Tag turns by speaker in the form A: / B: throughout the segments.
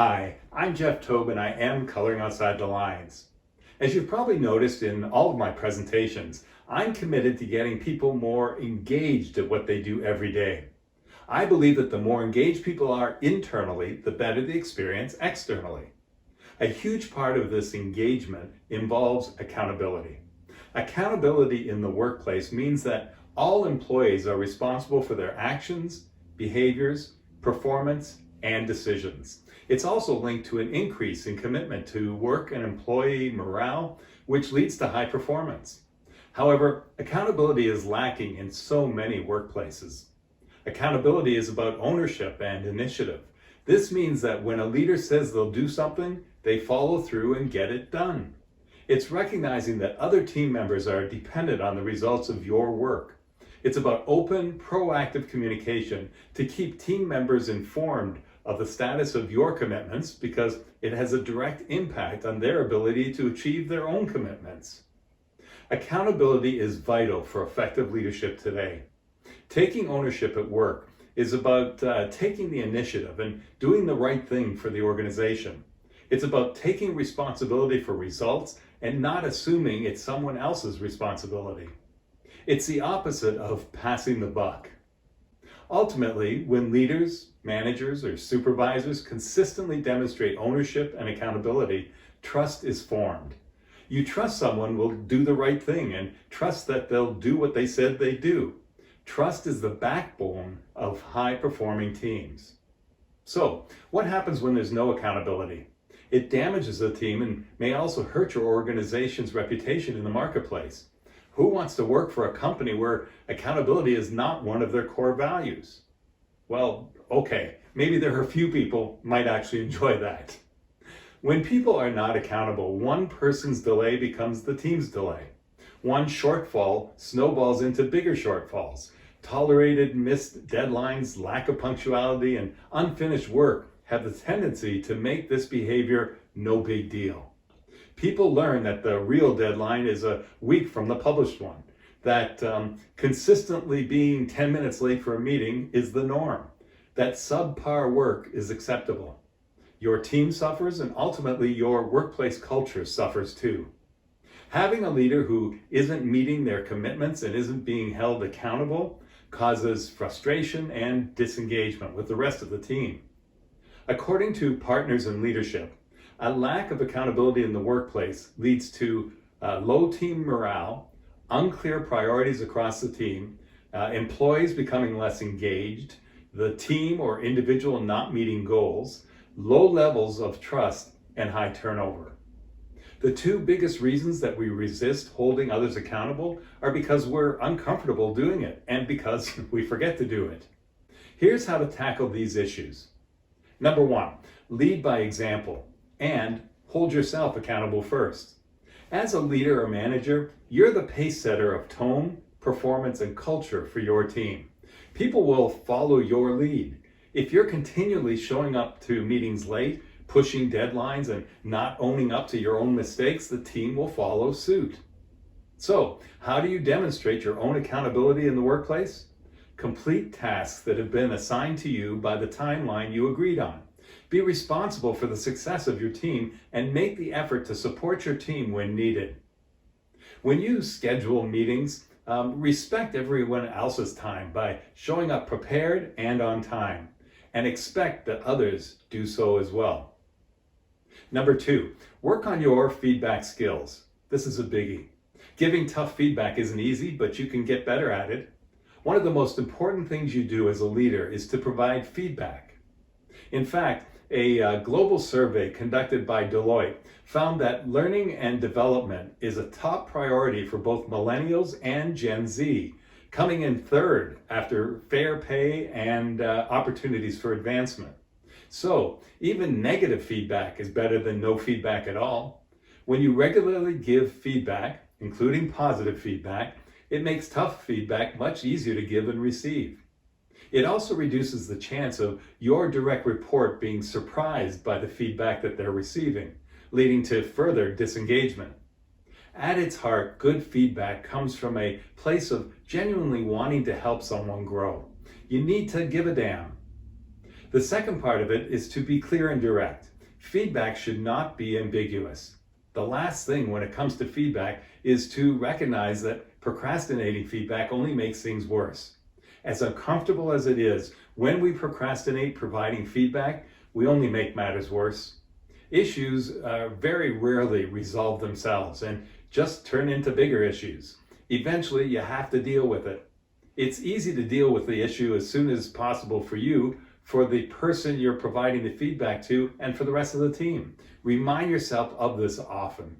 A: Hi, I'm Jeff Tobe and I am Coloring Outside the Lines. As you've probably noticed in all of my presentations, I'm committed to getting people more engaged at what they do every day. I believe that the more engaged people are internally, the better the experience externally. A huge part of this engagement involves accountability. Accountability in the workplace means that all employees are responsible for their actions, behaviors, performance, and decisions. It's also linked to an increase in commitment to work and employee morale, which leads to high performance. However, accountability is lacking in so many workplaces. Accountability is about ownership and initiative. This means that when a leader says they'll do something, they follow through and get it done. It's recognizing that other team members are dependent on the results of your work. It's about open, proactive communication to keep team members informed of the status of your commitments because it has a direct impact on their ability to achieve their own commitments. Accountability is vital for effective leadership today. Taking ownership at work is about taking the initiative and doing the right thing for the organization. It's about taking responsibility for results and not assuming it's someone else's responsibility. It's the opposite of passing the buck. Ultimately, when leaders, managers, or supervisors consistently demonstrate ownership and accountability, trust is formed. You trust someone will do the right thing and trust that they'll do what they said they do. Trust is the backbone of high-performing teams. So, what happens when there's no accountability? It damages the team and may also hurt your organization's reputation in the marketplace. Who wants to work for a company where accountability is not one of their core values? Well, okay, maybe there are a few people might actually enjoy that. When people are not accountable, one person's delay becomes the team's delay. One shortfall snowballs into bigger shortfalls. Tolerated missed deadlines, lack of punctuality, and unfinished work have the tendency to make this behavior no big deal. People learn that the real deadline is a week from the published one, that consistently being 10 minutes late for a meeting is the norm, that subpar work is acceptable. Your team suffers and ultimately your workplace culture suffers too. Having a leader who isn't meeting their commitments and isn't being held accountable causes frustration and disengagement with the rest of the team. According to Partners in Leadership, a lack of accountability in the workplace leads to low team morale, unclear priorities across the team, employees becoming less engaged, the team or individual not meeting goals, low levels of trust, and high turnover. The two biggest reasons that we resist holding others accountable are because we're uncomfortable doing it and because we forget to do it. Here's how to tackle these issues. Number one, lead by example and hold yourself accountable first. As a leader or manager, you're the pace setter of tone, performance, and culture for your team. People will follow your lead. If you're continually showing up to meetings late, pushing deadlines, and not owning up to your own mistakes, the team will follow suit. So, how do you demonstrate your own accountability in the workplace? Complete tasks that have been assigned to you by the timeline you agreed on. Be responsible for the success of your team and make the effort to support your team when needed. When you schedule meetings, respect everyone else's time by showing up prepared and on time, and expect that others do so as well. Number two, work on your feedback skills. This is a biggie. Giving tough feedback isn't easy, but you can get better at it. One of the most important things you do as a leader is to provide feedback. In fact, a global survey conducted by Deloitte found that learning and development is a top priority for both millennials and Gen Z, coming in third after fair pay and opportunities for advancement. So, even negative feedback is better than no feedback at all. When you regularly give feedback, including positive feedback, it makes tough feedback much easier to give and receive. It also reduces the chance of your direct report being surprised by the feedback that they're receiving, leading to further disengagement. At its heart, good feedback comes from a place of genuinely wanting to help someone grow. You need to give a damn. The second part of it is to be clear and direct. Feedback should not be ambiguous. The last thing when it comes to feedback is to recognize that procrastinating feedback only makes things worse. As uncomfortable as it is, when we procrastinate providing feedback, we only make matters worse. Issues very rarely resolve themselves and just turn into bigger issues. Eventually, you have to deal with it. It's easy to deal with the issue as soon as possible for you, for the person you're providing the feedback to, and for the rest of the team. Remind yourself of this often.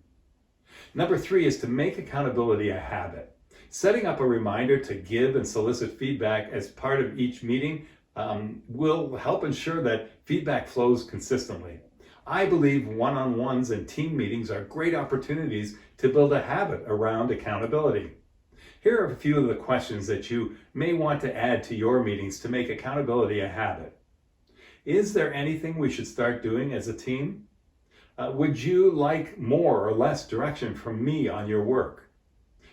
A: Number 3 is to make accountability a habit. Setting up a reminder to give and solicit feedback as part of each meeting will help ensure that feedback flows consistently. I believe one-on-ones and team meetings are great opportunities to build a habit around accountability. Here are a few of the questions that you may want to add to your meetings to make accountability a habit. Is there anything we should start doing as a team? Would you like more or less direction from me on your work?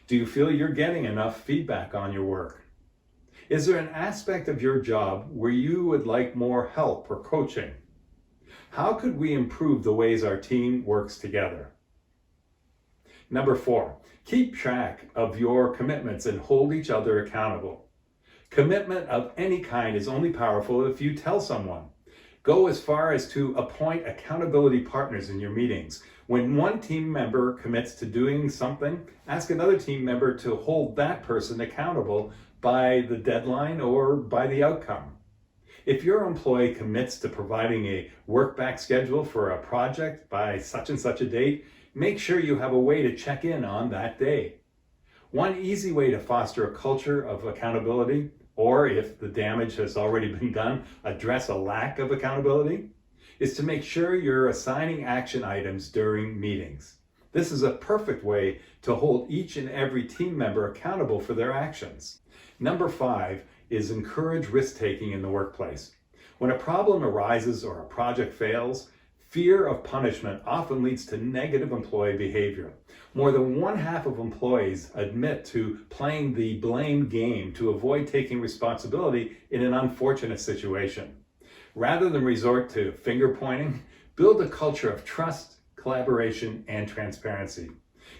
A: Do you feel you're getting enough feedback on your work? Is there an aspect of your job where you would like more help or coaching? How could we improve the ways our team works together? Number 4, keep track of your commitments and hold each other accountable. Commitment of any kind is only powerful if you tell someone. Go as far as to appoint accountability partners in your meetings. When one team member commits to doing something, ask another team member to hold that person accountable by the deadline or by the outcome. If your employee commits to providing a work-back schedule for a project by such and such a date, make sure you have a way to check in on that day. One easy way to foster a culture of accountability, or if the damage has already been done, address a lack of accountability, is to make sure you're assigning action items during meetings. This is a perfect way to hold each and every team member accountable for their actions. Number 5 is encourage risk-taking in the workplace. When a problem arises or a project fails, fear of punishment often leads to negative employee behavior. More than 1/2 of employees admit to playing the blame game to avoid taking responsibility in an unfortunate situation. Rather than resort to finger pointing, build a culture of trust, collaboration, and transparency.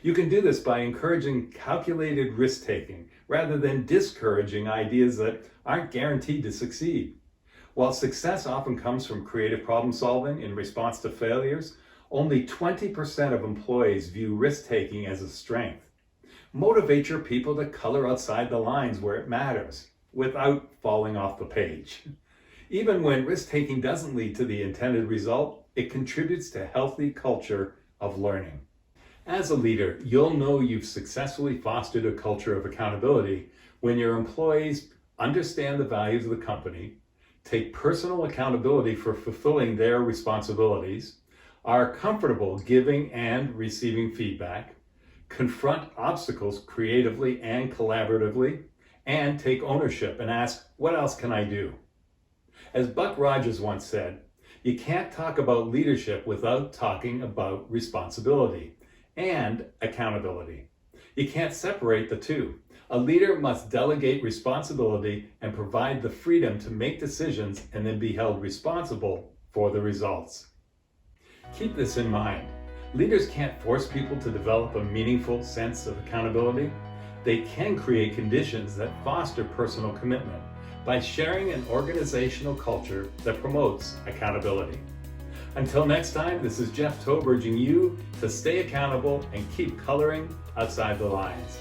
A: You can do this by encouraging calculated risk-taking rather than discouraging ideas that aren't guaranteed to succeed. While success often comes from creative problem solving in response to failures, only 20% of employees view risk-taking as a strength. Motivate your people to color outside the lines where it matters, without falling off the page. Even when risk-taking doesn't lead to the intended result, it contributes to a healthy culture of learning. As a leader, you'll know you've successfully fostered a culture of accountability when your employees understand the values of the company, take personal accountability for fulfilling their responsibilities, are comfortable giving and receiving feedback, confront obstacles creatively and collaboratively, and take ownership and ask, what else can I do? As Buck Rogers once said, you can't talk about leadership without talking about responsibility and accountability. You can't separate the two. A leader must delegate responsibility and provide the freedom to make decisions and then be held responsible for the results. Keep this in mind. Leaders can't force people to develop a meaningful sense of accountability. They can create conditions that foster personal commitment by sharing an organizational culture that promotes accountability. Until next time, this is Jeff Tobe urging you to stay accountable and keep coloring outside the lines.